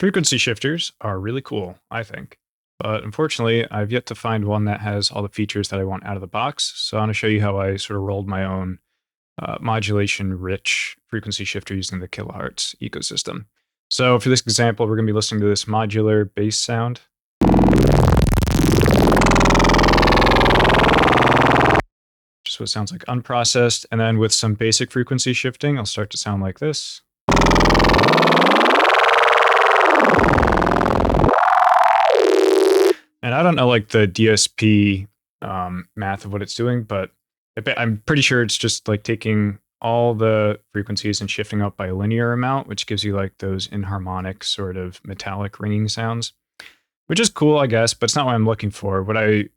Frequency shifters are really cool, I think. But unfortunately, I've yet to find one that has all the features that I want out of the box. So I want to show you how I sort of rolled my own modulation-rich frequency shifter using the kilohearts ecosystem. So for this example, we're going to be listening to this modular bass sound. Just what sounds like unprocessed. And then with some basic frequency shifting, I'll start to sound like this. And I don't know like the DSP math of what it's doing, but I'm pretty sure it's just like taking all the frequencies and shifting up by a linear amount, which gives you like those inharmonic sort of metallic ringing sounds, which is cool, I guess, but it's not what I'm looking for. What I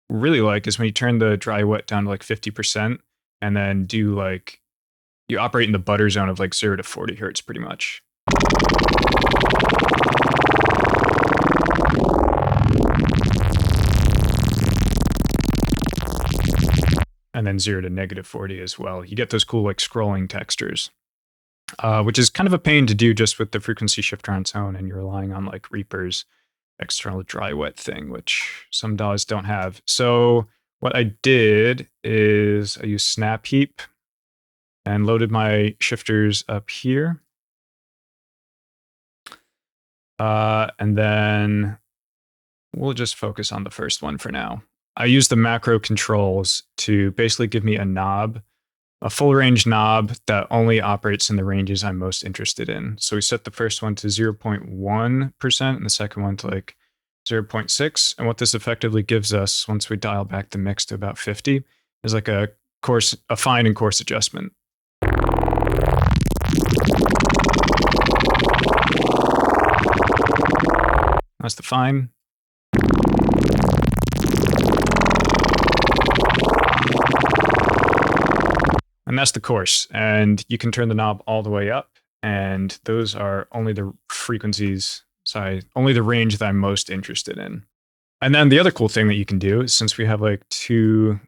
really like is when you turn the dry wet down to like 50% and then do like, you operate in the butter zone of like 0 to 40 hertz pretty much. And then 0 to negative 40 as well. You get those cool like scrolling textures, which is kind of a pain to do just with the frequency shifter on its own, and you're relying on like Reaper's external dry wet thing, which some DAWs don't have. So what I did is I used snap heap and loaded my shifters up here. And then we'll just focus on the first one for now. I use the macro controls to basically give me a knob, a full range knob that only operates in the ranges I'm most interested in. So we set the first one to 0.1% and the second one to like 0.6. And what this effectively gives us once we dial back the mix to about 50 is like a fine and coarse adjustment. That's the fine. And that's the coarse. And you can turn the knob all the way up. And those are only the frequencies, only the range that I'm most interested in. And then the other cool thing that you can do is, since we have like two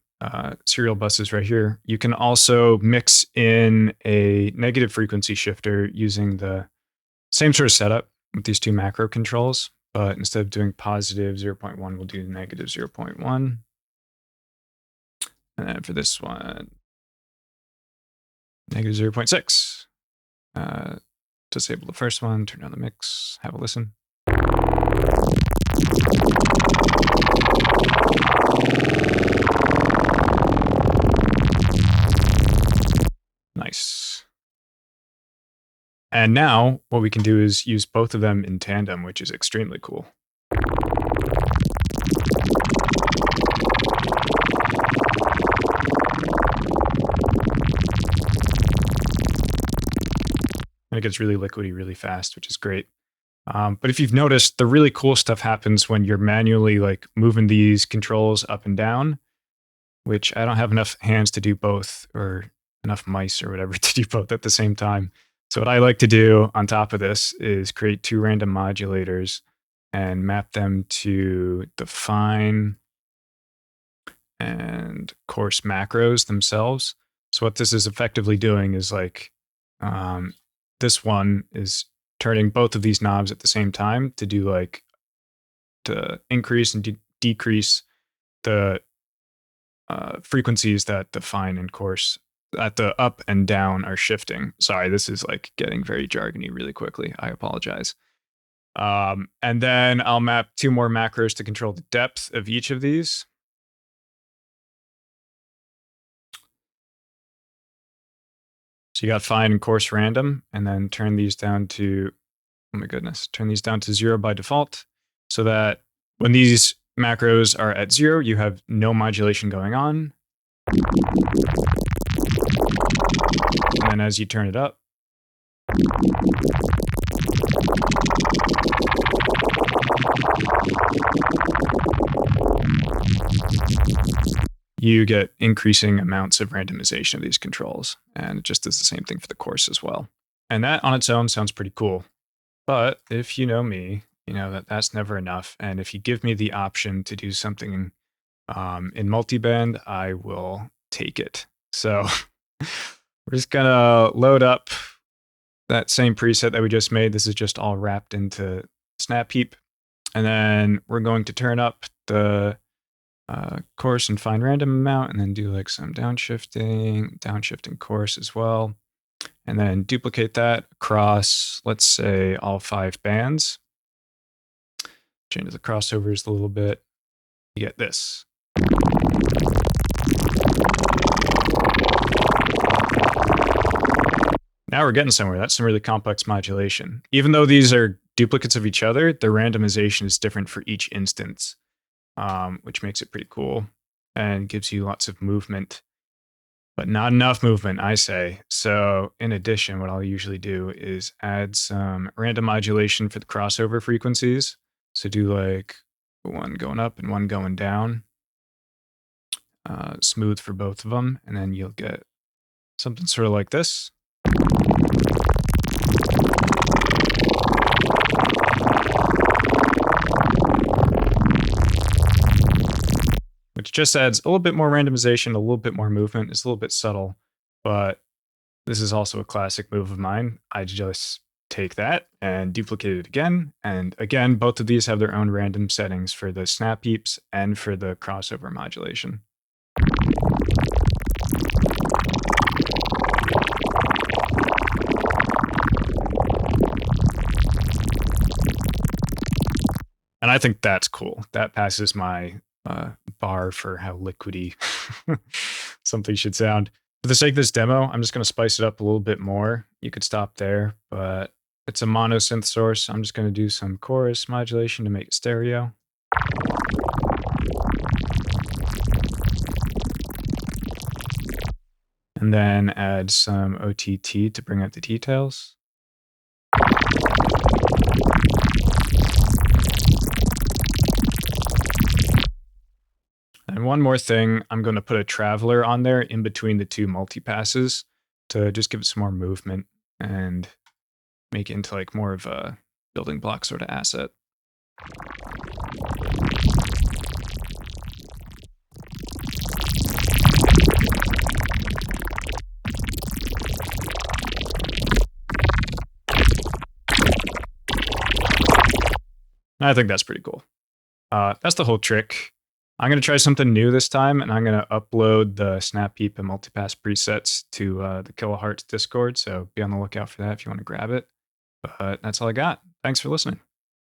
serial buses right here, you can also mix in a negative frequency shifter using the same sort of setup with these two macro controls. But instead of doing positive 0.1, we'll do negative 0.1. And then for this one, negative 0.6. Disable the first one, turn on the mix, have a listen. Nice. And now what we can do is use both of them in tandem, which is extremely cool. And it gets really liquidy really fast, which is great. But if you've noticed, the really cool stuff happens when you're manually like moving these controls up and down, which I don't have enough hands to do both, or enough mice or whatever to do both at the same time. So what I like to do on top of this is create two random modulators and map them to the fine and coarse macros themselves. So what this is effectively doing is like, this one is turning both of these knobs at the same time to do like, to increase and decrease the frequencies that the fine and coarse at the up and down are shifting. Sorry, this is like getting very jargony really quickly. I apologize. And then I'll map two more macros to control the depth of each of these. So you got fine and coarse random, and then turn these down to, oh my goodness, turn these down to 0 by default, so that when these macros are at 0, you have no modulation going on. And then as you turn it up, you get increasing amounts of randomization of these controls. And it just does the same thing for the coarse as well. And that on its own sounds pretty cool. But if you know me, you know that that's never enough. And if you give me the option to do something in multiband, I will take it. So we're just gonna load up that same preset that we just made. This is just all wrapped into snap heap. And then we're going to turn up the coarse and fine random amount, and then do like some downshifting coarse as well. And then duplicate that across, let's say, all 5 bands. Change the crossovers a little bit. You get this. Now we're getting somewhere. That's some really complex modulation. Even though these are duplicates of each other, the randomization is different for each instance, which makes it pretty cool and gives you lots of movement, but not enough movement, I say. So in addition, what I'll usually do is add some random modulation for the crossover frequencies. So do like one going up and one going down, smooth for both of them, and then you'll get something sort of like this. Which just adds a little bit more randomization, a little bit more movement. It's a little bit subtle, but this is also a classic move of mine. I just take that and duplicate it again. And again, both of these have their own random settings for the snap heaps and for the crossover modulation. And I think that's cool. That passes my bar for how liquidy something should sound. For the sake of this demo, I'm just going to spice it up a little bit more. You could stop there, but it's a mono synth source. I'm just going to do some chorus modulation to make it stereo. And then add some OTT to bring out the details. And one more thing, I'm going to put a traveler on there in between the 2 multipasses to just give it some more movement and make it into like more of a building block sort of asset. I think that's pretty cool. That's the whole trick. I'm going to try something new this time, and I'm going to upload the snap heap and multipass presets to the Kilohearts Discord, so be on the lookout for that if you want to grab it. But that's all I got. Thanks for listening.